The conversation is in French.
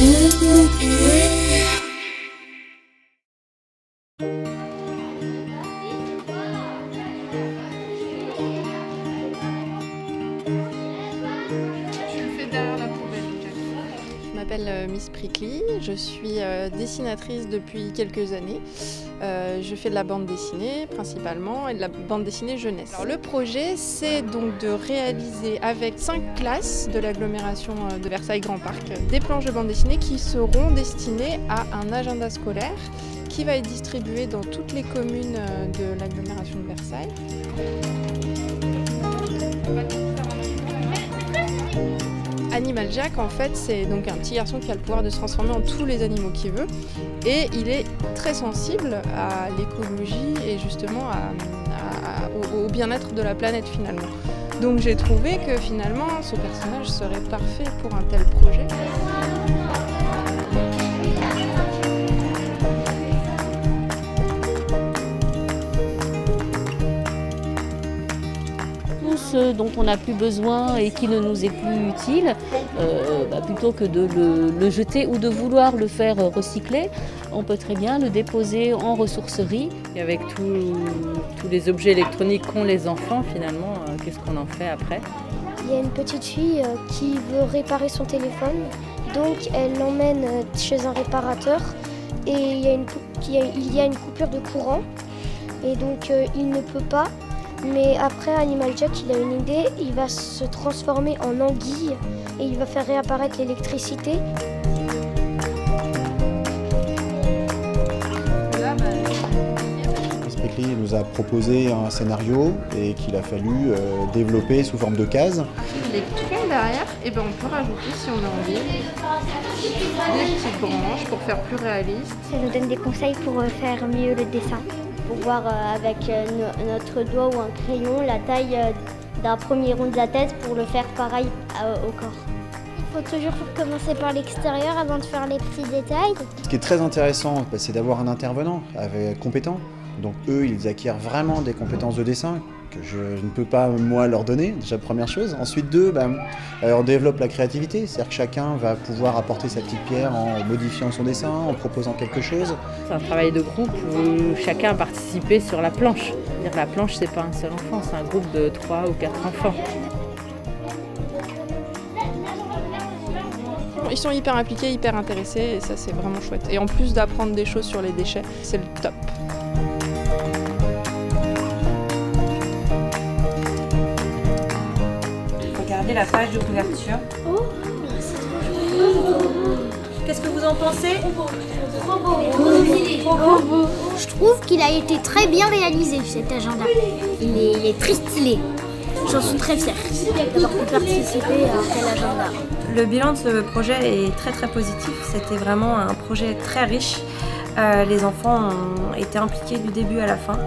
Je m'appelle Miss Prickly, je suis dessinatrice depuis quelques années. Je fais de la bande dessinée principalement et de la bande dessinée jeunesse. Alors, le projet, c'est donc de réaliser avec 5 classes de l'agglomération de Versailles Grand Parc des planches de bande dessinée qui seront destinées à un agenda scolaire qui va être distribué dans toutes les communes de l'agglomération de Versailles. Animal Jack, en fait, c'est donc un petit garçon qui a le pouvoir de se transformer en tous les animaux qu'il veut. Et il est très sensible à l'écologie et justement au bien-être de la planète finalement. Donc j'ai trouvé que finalement ce personnage serait parfait pour un tel projet. Ce dont on n'a plus besoin et qui ne nous est plus utile, plutôt que de le jeter ou de vouloir le faire recycler, on peut très bien le déposer en ressourcerie. Et avec tous les objets électroniques qu'ont les enfants, finalement, qu'est-ce qu'on en fait après? Il y a une petite fille qui veut réparer son téléphone, donc elle l'emmène chez un réparateur et il y a une coupure de courant et donc il ne peut pas. Mais après, Animal Jack, il a une idée, il va se transformer en anguille et il va faire réapparaître l'électricité. Miss Prickly nous a proposé un scénario et qu'il a fallu développer sous forme de cases. Les troncs derrière, on peut rajouter, si on a envie, des petites branches pour faire plus réaliste. Ça nous donne des conseils pour faire mieux le dessin. Pour voir avec notre doigt ou un crayon la taille d'un premier rond de la tête pour le faire pareil au corps. Il faut toujours commencer par l'extérieur avant de faire les petits détails. Ce qui est très intéressant, c'est d'avoir un intervenant compétent. Donc eux, ils acquièrent vraiment des compétences de dessin que je ne peux pas moi leur donner, déjà première chose. Ensuite on développe la créativité, c'est-à-dire que chacun va pouvoir apporter sa petite pierre en modifiant son dessin, en proposant quelque chose. C'est un travail de groupe où chacun a participé sur la planche. La planche, c'est pas un seul enfant, c'est un groupe de 3 ou 4 enfants. Ils sont hyper impliqués, hyper intéressés et ça c'est vraiment chouette. Et en plus d'apprendre des choses sur les déchets, c'est le top. Regardez la page de couverture. Oh, Qu'est-ce que vous en pensez? trop beau. Je trouve qu'il a été très bien réalisé cet agenda. Il est très stylé. J'en suis très fière d'avoir pu participer à tel agenda. Le bilan de ce projet est très positif. C'était vraiment un projet très riche. Les enfants ont été impliqués du début à la fin.